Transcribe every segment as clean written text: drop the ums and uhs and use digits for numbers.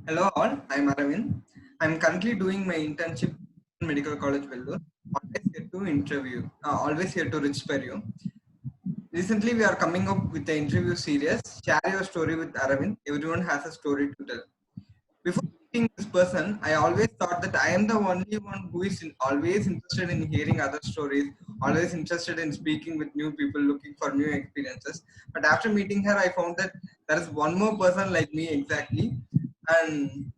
Hello all, I'm Aravind. I'm currently doing my internship in Medical College Vellore. Always here to inspire you. Recently, we are coming up with the interview series. Share your story with Aravind. Everyone has a story to tell. Before meeting this person, I always thought that I am the only one who is always interested in hearing other stories, always interested in speaking with new people, looking for new experiences. But after meeting her, I found that there is one more person like me exactly. And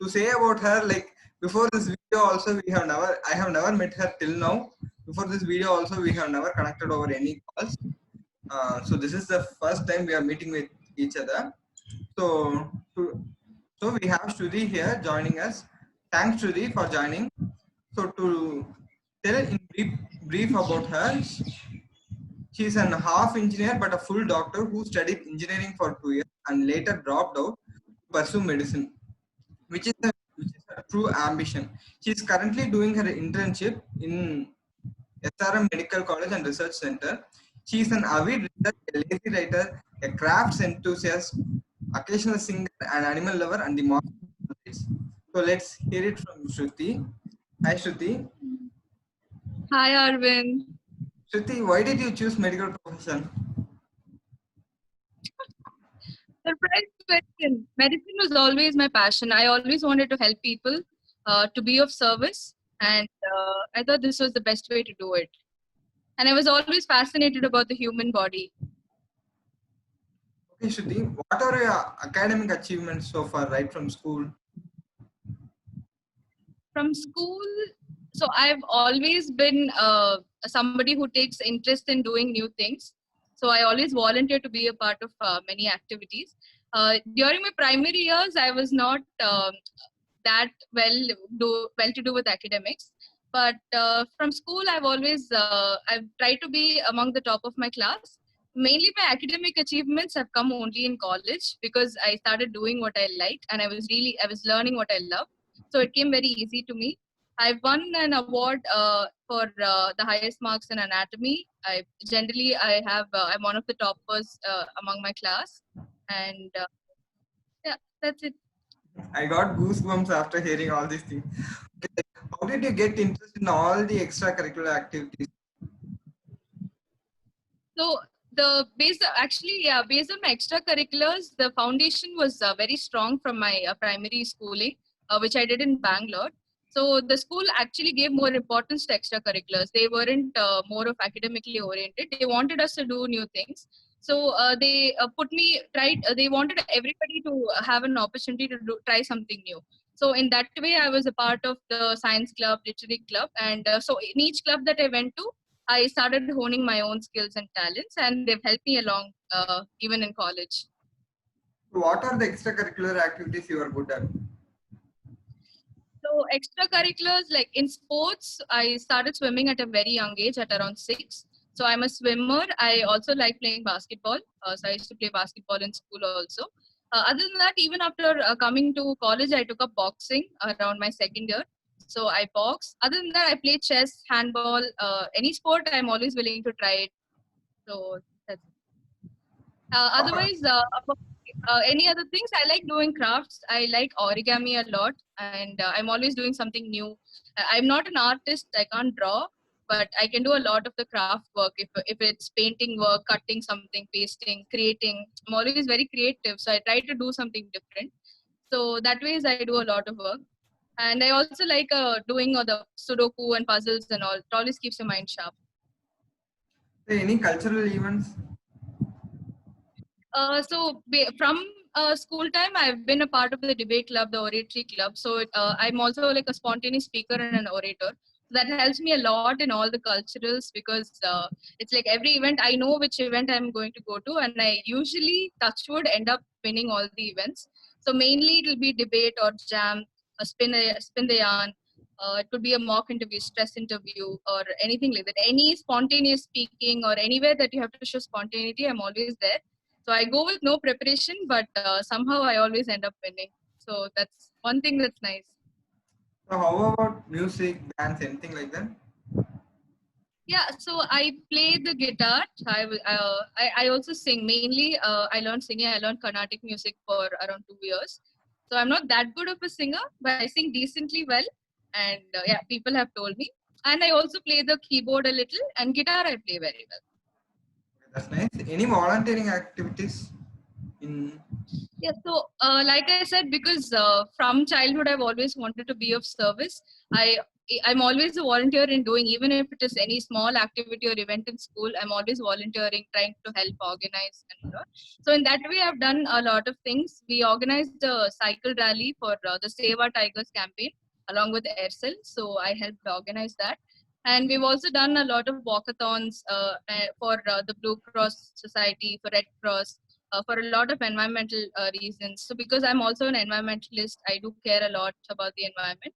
to say about her, like before this video, also I have never met her till now. Before this video, also we have never connected over any calls. So this is the first time we are meeting with each other. So, to, so we have Shruti here joining us. Thanks, Shruti, for joining. So to tell in brief about her, she is an half engineer but a full doctor who studied engineering for 2 years and later dropped out to pursue medicine, which is her true ambition. She is currently doing her internship in SRM Medical College and Research Center. She is an avid reader, a lazy writer, a crafts enthusiast, occasional singer, an animal lover, and the master of knowledge. So let's hear it from Shruti. Hi Shruti. Hi, Arvind. Shruti, why did you choose medical profession? Surprise question. Medicine was always my passion. I always wanted to help people, to be of service, and I thought this was the best way to do it. And I was always fascinated about the human body. Okay, Shruti, what are your academic achievements so far, right from school? From school, so I've always been somebody who takes interest in doing new things. So I always volunteer to be a part of many activities. During my primary years, I was not that well to do with academics, but from school I've tried to be among the top of my class. Mainly my academic achievements have come only in college because I started doing what I like, and I was learning what I love, so it came very easy to me. I've won an award for the highest marks in anatomy. I'm one of the toppers among my class, and yeah, that's it. I got goosebumps after hearing all these things. Okay, how did you get interested in all the extracurricular activities? So based on my extracurriculars, the foundation was very strong from my primary schooling, which I did in Bangalore. So the school actually gave more importance to extracurriculars. They weren't more of academically oriented. They wanted us to do new things. So they put me tried. They wanted everybody to have an opportunity to try something new. So in that way, I was a part of the science club, literary club, and so in each club that I went to, I started honing my own skills and talents, and they've helped me along even in college. So what are the extracurricular activities you are good at? So extracurriculars, like in sports, I started swimming at a very young age, at around 6. So I'm a swimmer. I also like playing basketball. So I used to play basketball in school also. Other than that, even after coming to college, I took up boxing around my second year. So I box. Other than that, I play chess, handball, any sport. I'm always willing to try it. So that's Uh, otherwise, any other things? I like doing crafts. I like origami a lot, and I'm always doing something new. I'm not an artist. I can't draw, but I can do a lot of the craft work. If it's painting work, cutting something, pasting, creating, I'm always very creative. So I try to do something different. So that ways I do a lot of work, and I also like doing the Sudoku and puzzles and all. It always keeps your mind sharp. any cultural events? From school time, I've been a part of the debate club, the oratory club. I'm also like a spontaneous speaker and an orator. So that helps me a lot in all the culturals because it's like every event I know which event I'm going to go to, and I usually touchwood end up winning all the events. So mainly it'll be debate or jam, spin the yarn. It could be a mock interview, stress interview, or anything like that. Any spontaneous speaking or anywhere that you have to show spontaneity, I'm always there. So I go with no preparation, but somehow I always end up winning. So that's one thing that's nice. So how about music, dance, anything like that? Yeah, so I play the guitar. I also sing. Mainly, I learned singing. I learned Carnatic music for around 2 years. So I'm not that good of a singer, but I sing decently well. And yeah, people have told me. And I also play the keyboard a little, and guitar I play very well. That's nice. Any volunteering activities in? Yeah, so like I said, because from childhood I've always wanted to be of service. I I'm always a volunteer in doing, even if it is any small activity or event in school. I'm always volunteering, trying to help organize and all. So in that way, I've done a lot of things. We organized a cycle rally for the Save Our Tigers campaign along with Aircel. So I helped organize that. And we've also done a lot of walkathons for the Blue Cross Society, for Red Cross, for a lot of environmental reasons. So because I'm also an environmentalist, I do care a lot about the environment.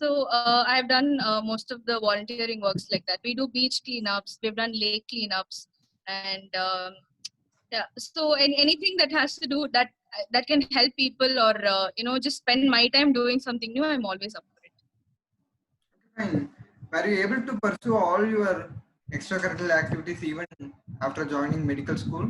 So I've done most of the volunteering works like that. We do beach cleanups, we've done lake cleanups, and yeah. So anything that has to do that can help people, or just spend my time doing something new, I'm always up for it. Fine. Were you able to pursue all your extracurricular activities even after joining medical school?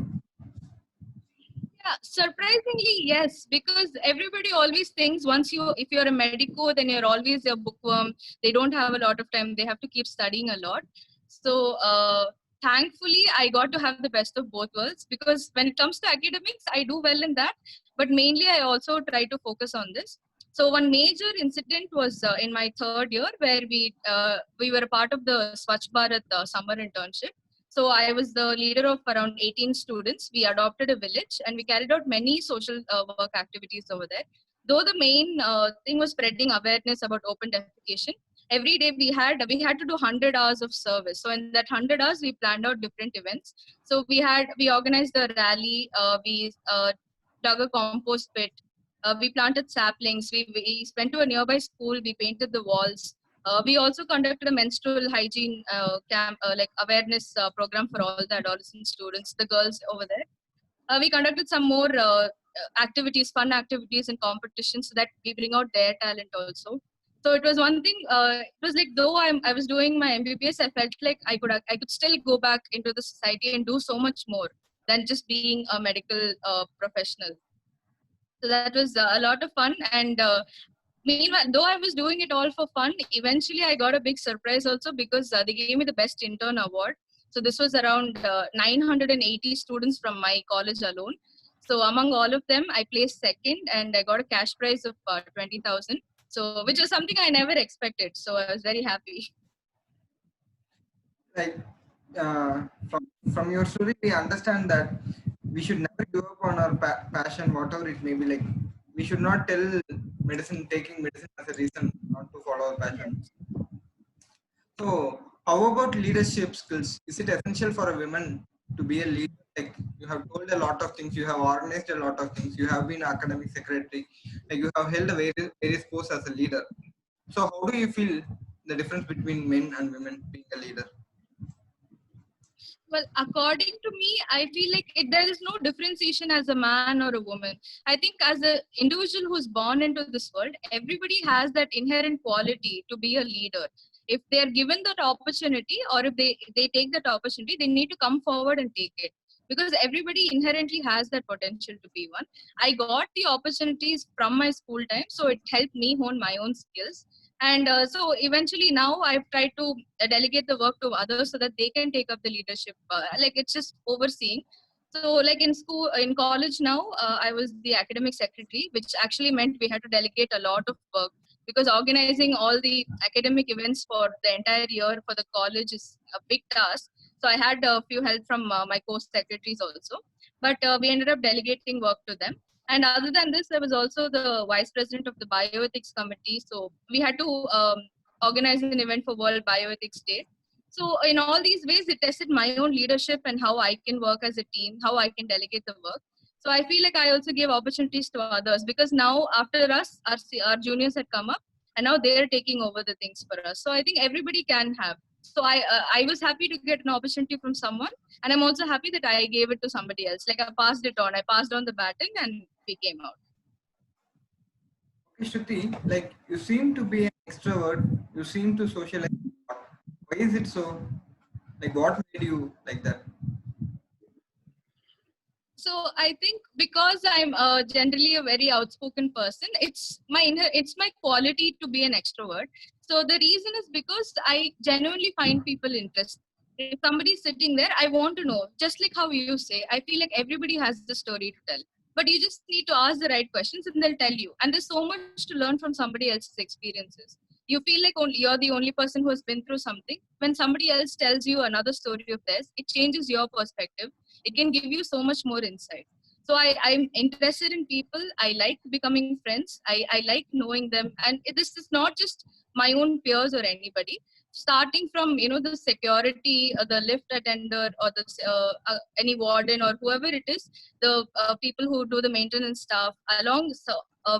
Yeah, surprisingly, yes, because everybody always thinks if you're a medico, then you're always a bookworm. They don't have a lot of time. They have to keep studying a lot. So, thankfully, I got to have the best of both worlds, because when it comes to academics, I do well in that. But mainly, I also try to focus on this. So, one major incident was in my third year, where we were a part of the Swachh Bharat summer internship. So I was the leader of around 18 students. We adopted a village and we carried out many social work activities over there. Though the main thing was spreading awareness about open defecation, every day we had to do 100 hours of service. So in that 100 hours, we planned out different events. So we organized a rally. We dug a compost pit. We planted saplings. We went to a nearby school. We painted the walls. We also conducted a menstrual hygiene camp, like awareness program for all the adolescent students, the girls over there. We conducted some more activities, fun activities and competitions, so that we bring out their talent also. So it was one thing. It was like, though I was doing my MBBS, I felt like I could still go back into the society and do so much more than just being a medical professional. So that was a lot of fun. And meanwhile, though I was doing it all for fun, eventually I got a big surprise also, because they gave me the Best Intern Award. So this was around 980 students from my college alone. So among all of them, I placed second, and I got a cash prize of 20,000. So which was something I never expected. So I was very happy. Like from your story, we understand that we should never give up on our passion, whatever it may be. Like we should not tell taking medicine as a reason not to follow our passion. Yes. So, how about leadership skills? Is it essential for a woman to be a leader? Like you have told a lot of things, you have organized a lot of things, you have been academic secretary, like you have held a various posts as a leader. So, how do you feel the difference between men and women being a leader? Well, according to me, I feel like there is no differentiation as a man or a woman. I think as an individual who's born into this world, everybody has that inherent quality to be a leader. If they are given that opportunity, or if they take that opportunity, they need to come forward and take it. Because everybody inherently has that potential to be one. I got the opportunities from my school time, so it helped me hone my own skills. And so eventually now I've tried to delegate the work to others so that they can take up the leadership. Like it's just overseeing. So like in school, in college now, I was the academic secretary, which actually meant we had to delegate a lot of work, because organizing all the academic events for the entire year for the college is a big task. So I had a few help from my co-secretaries also, but we ended up delegating work to them. And other than this, I was also the vice president of the bioethics committee. So we had to organize an event for World Bioethics Day. So in all these ways, it tested my own leadership and how I can work as a team, how I can delegate the work. So I feel like I also give opportunities to others, because now after us, our juniors had come up, and now they're taking over the things for us. So I think everybody can have. So I was happy to get an opportunity from someone, and I'm also happy that I gave it to somebody else. Like I passed it on. I passed on the baton, and we came out. Okay, Shruti, like you seem to be an extrovert, you seem to socialize a lot. Why is it so? Like what made you like that? So I think because I'm generally a very outspoken person, it's my quality to be an extrovert. So the reason is because I genuinely find people interesting. If somebody's sitting there, I want to know. Just like how you say, I feel like everybody has the story to tell, but you just need to ask the right questions and they'll tell you. And there's so much to learn from somebody else's experiences. You feel like you're the only person who has been through something. When somebody else tells you another story of theirs, it changes your perspective. It can give you so much more insight. So I'm interested in people. I like becoming friends. I like knowing them. And this is not just my own peers or anybody. Starting from, the security, the lift attender, or any warden or whoever it is, the people who do the maintenance stuff,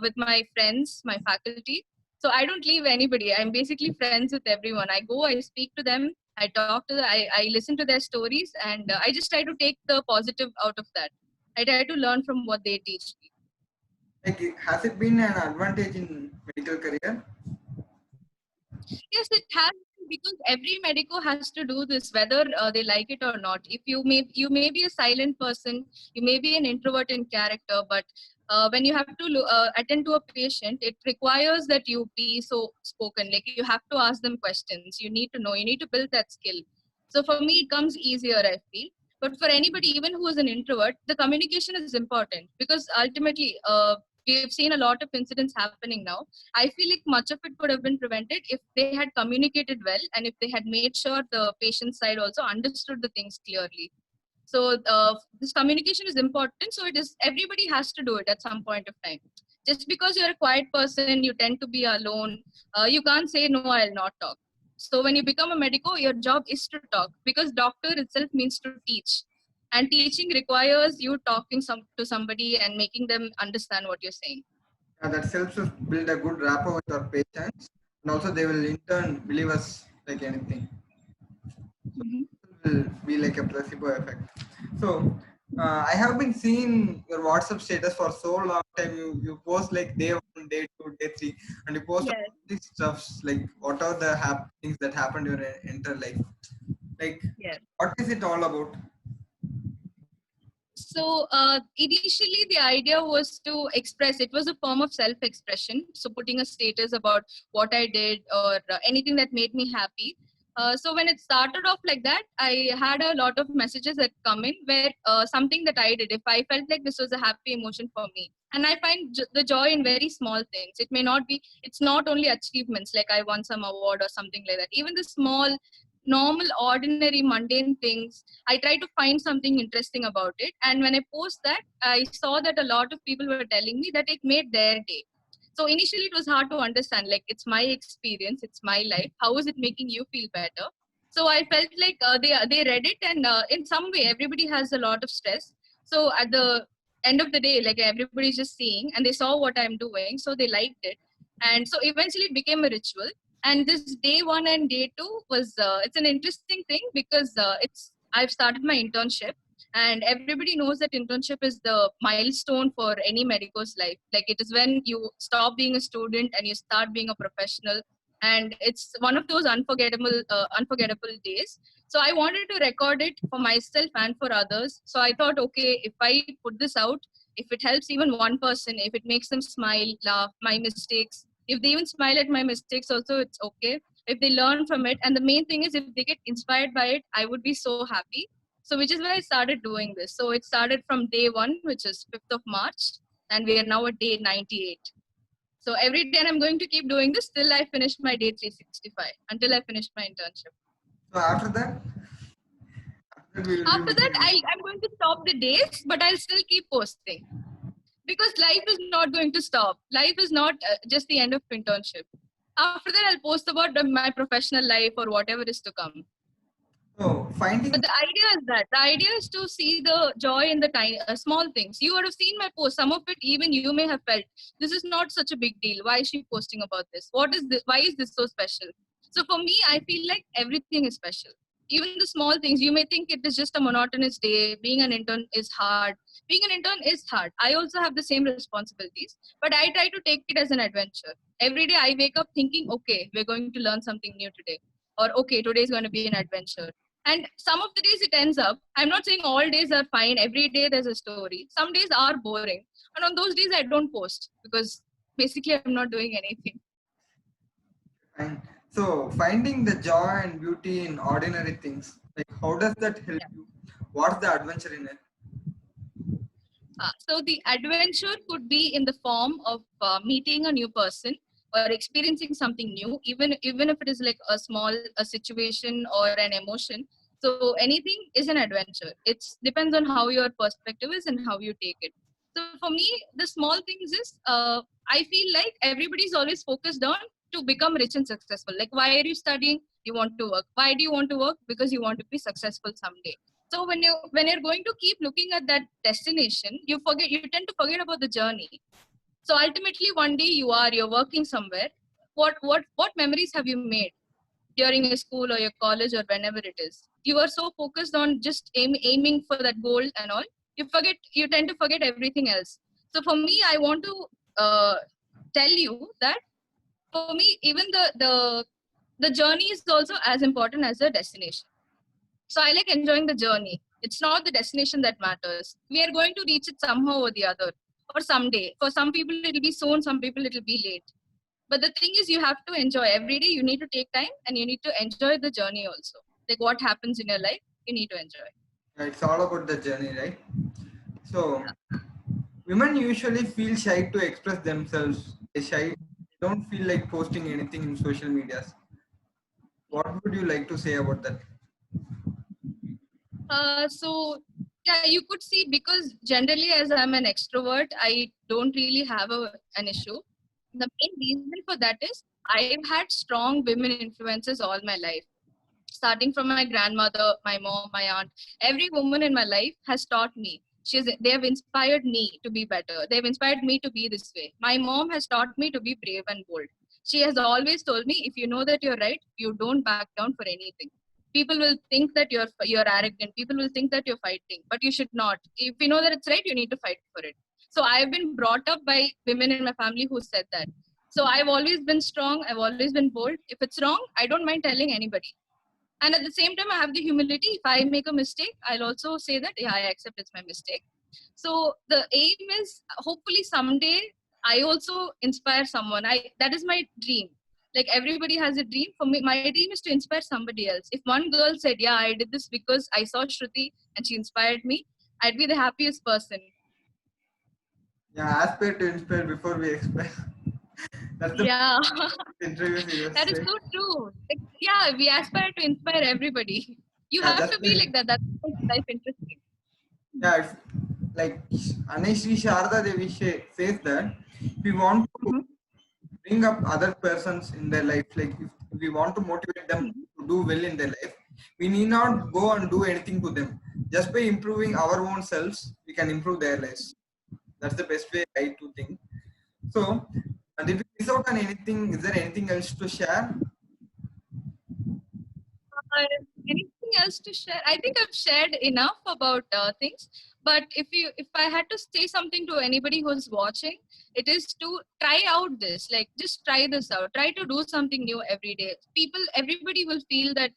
with my friends, my faculty. So I don't leave anybody. I'm basically friends with everyone. I go, I speak to them, I talk to them, I listen to their stories, and I just try to take the positive out of that. I try to learn from what they teach me. Like, has it been an advantage in medical career? Yes, it has, because every medico has to do this, whether they like it or not. If you may be a silent person, you may be an introvert in character, but when you have to attend to a patient, it requires that you be so spoken. Like, you have to ask them questions. You need to know. You need to build that skill. So for me, it comes easier, I feel. But for anybody, even who is an introvert, the communication is important, because ultimately, we've seen a lot of incidents happening now. I feel like much of it could have been prevented if they had communicated well, and if they had made sure the patient side also understood the things clearly. So this communication is important. So it is, everybody has to do it at some point of time. Just because you're a quiet person, you tend to be alone. You can't say no, I'll not talk. So when you become a medico, your job is to talk, because doctor itself means to teach, and teaching requires you talking to somebody and making them understand what you're saying. That helps us build a good rapport with our patients, and also they will in turn believe us like anything. Mhm. Will be like a placebo effect. So I have been seeing your WhatsApp status for so long time. You post like day one, day two, day three, and you post Yes. all these stuffs like what are the things that happened in your entire life. Like, Yes. what is it all about? So initially, the idea was to express. It was a form of self-expression. So putting a status about what I did, or anything that made me happy. So when it started off like that, I had a lot of messages that come in where something that I did, if I felt like this was a happy emotion for me, and I find the joy in very small things. It may not be. It's not only achievements like I won some award or something like that. Even the small, normal, ordinary, mundane things, I try to find something interesting about it. And when I post that, I saw that a lot of people were telling me that it made their day. So initially, it was hard to understand. Like, it's my experience, it's my life. How is it making you feel better? So I felt like they read it, and in some way, everybody has a lot of stress. So at the end of the day, like, everybody's just seeing, and they saw what I'm doing, so they liked it. And so eventually, it became a ritual. And this day one and day two was it's an interesting thing, because I've started my internship, and everybody knows that internship is the milestone for any medico's life. Like, it is when you stop being a student and you start being a professional, and it's one of those unforgettable days. So I wanted to record it for myself and for others. So I thought, okay, if I put this out, if it helps even one person, if it makes them smile, laugh, my mistakes, if they even smile at my mistakes also, it's okay. If they learn from it, and the main thing is if they get inspired by it, I would be so happy. So which is why I started doing this. So it started from day one, which is 5th of March, and we are now at day 98. So every day I'm going to keep doing this till I finish my day 365, until I finish my internship. So after that we will be After that, missing you. I'm going to stop the days, but I'll still keep posting, because life is not going to stop. Life is not just the end of internship. After that, I'll post about my professional life or whatever is to come. So finding But the idea is that the idea is to see the joy in the tiny, small things. You would have seen my post. Some of it, even you may have felt, this is not such a big deal. Why is she posting about this? What is this? Why is this so special? So for me, I feel like everything is special. Even the small things, you may think it is just a monotonous day. Being an intern is hard. Being an intern is hard. I also have the same responsibilities, but I try to take it as an adventure. Every day I wake up thinking, okay, we're going to learn something new today, or okay, today is going to be an adventure. And some of the days it ends up, I'm not saying all days are fine, every day there's a story. Some days are boring. And on those days I don't post because basically I'm not doing anything. And so finding the joy and beauty in ordinary things, like how does that help Yeah. you? What's the adventure in it? So the adventure could be in the form of meeting a new person or experiencing something new, even if it is like a situation or an emotion. So anything is an adventure. It depends on how your perspective is and how you take it. So for me, the small things is I feel like everybody's always focused on to become rich and successful. Like, why are you studying? You want to work. Why do you want to work? Because you want to be successful someday. So when you're going to keep looking at that destination, you tend to forget about the journey. So ultimately one day you're working somewhere. What memories have you made during your school or your college or whenever it is? You are so focused on just aiming for that goal and all, you tend to forget everything else. So for me, I want to uh, tell you that for me, even the journey is also as important as the destination. So I like enjoying the journey. It's not the destination that matters. We are going to reach it somehow or the other, or someday. For some people, it'll be soon, some people, it'll be late. But the thing is, you have to enjoy every day. You need to take time and you need to enjoy the journey also. Like what happens in your life, you need to enjoy. Yeah, it's all about the journey, right? So women usually feel shy to express themselves. They don't feel like posting anything in social medias. What would you like to say about that? So yeah, you could see, because generally as I'm an extrovert, I don't really have an issue. The main reason for that is I've had strong women influences all my life, starting from my grandmother, my mom, my aunt. Every woman in my life has taught me. They have inspired me to be better. They've inspired me to be this way. My mom has taught me to be brave and bold. She has always told me, if you know that you're right, you don't back down for anything. People will think that you're arrogant. People will think that you're fighting, but you should not. If you know that it's right, you need to fight for it. So I've been brought up by women in my family who said that. So I've always been strong. I've always been bold. If it's wrong, I don't mind telling anybody. And at the same time, I have the humility. If I make a mistake, I'll also say that, yeah, I accept it's my mistake. So the aim is, hopefully someday I also inspire someone. That is my dream. Like everybody has a dream. For me, my dream is to inspire somebody else. If one girl said, yeah, I did this because I saw Shruti and she inspired me, I'd be the happiest person. Yeah, aspire to inspire before we expect. That's the Yeah. interview series. That is so true. Like, yeah, we aspire to inspire everybody. You Yeah, have just to be like that. That's what makes life interesting. yeah, if, like Aneshri Sharda Devi says that we want to Mhm. bring up other persons in their life, like if we want to motivate them to do well in their life, we need not go and do anything to them. Just by improving our own selves, we can improve their lives. That's the best way I to think. So, did we miss out on anything? Is there anything else to share? Anything else to share? I think I've shared enough about things. But if I had to say something to anybody who's watching, it is to try out this. Like, just try this out. Try to do something new every day. Everybody will feel that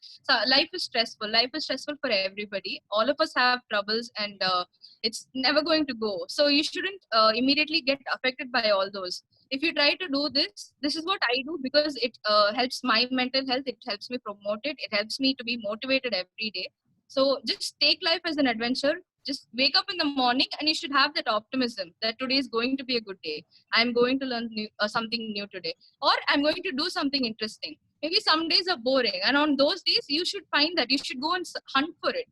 life is stressful. Life is stressful for everybody. All of us have troubles, and it's never going to go. So you shouldn't immediately get affected by all those. If you try to do this is what I do, because it helps my mental health. It helps me promote it. It helps me to be motivated every day. So just take life as an adventure. Just wake up in the morning and you should have that optimism that today is going to be a good day. I'm going to learn something new today, or I'm going to do something interesting. Maybe some days are boring, and on those days you should find that you should go and hunt for it.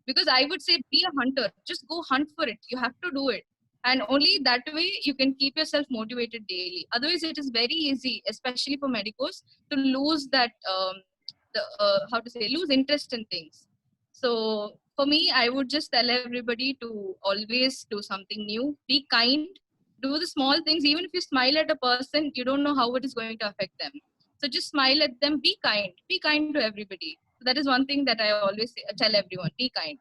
Because I would say, be a hunter. Just go hunt for it. You have to do it, and only that way you can keep yourself motivated daily. Otherwise it is very easy, especially for medicos, to lose that how to say, lose interest in things. So for me, I would just tell everybody to always do something new. Be kind. Do the small things. Even if you smile at a person, you don't know how it is going to affect them. So just smile at them. Be kind. Be kind to everybody. So that is one thing that I always tell everyone. Be kind.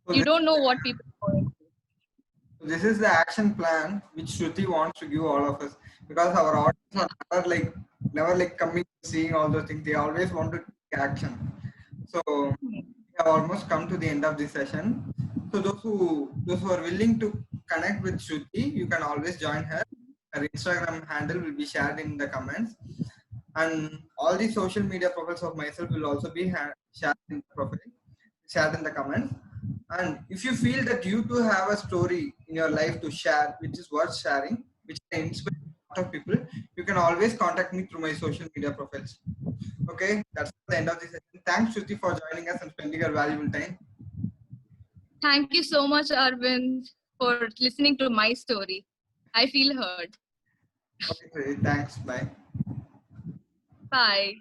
So You don't know what people are going through. this is the action plan which Shruti wants to give all of us, because our audience Yeah. are never like coming seeing all those things. They always want to take action. So have almost come to the end of this session. So those who are willing to connect with Shruti, you can always join her. Her Instagram handle will be shared in the comments, and all the social media profiles of myself will also be shared in the comments. And if you feel that you too have a story in your life to share, which is worth sharing, which can inspire a lot of people, you can always contact me through my social media profiles. Okay, that's the end of the session. Thanks, Shruti, for joining us and spending your valuable time. Thank you so much, Arvind, for listening to my story. I feel heard. Okay, Shruti, thanks. Bye. Bye.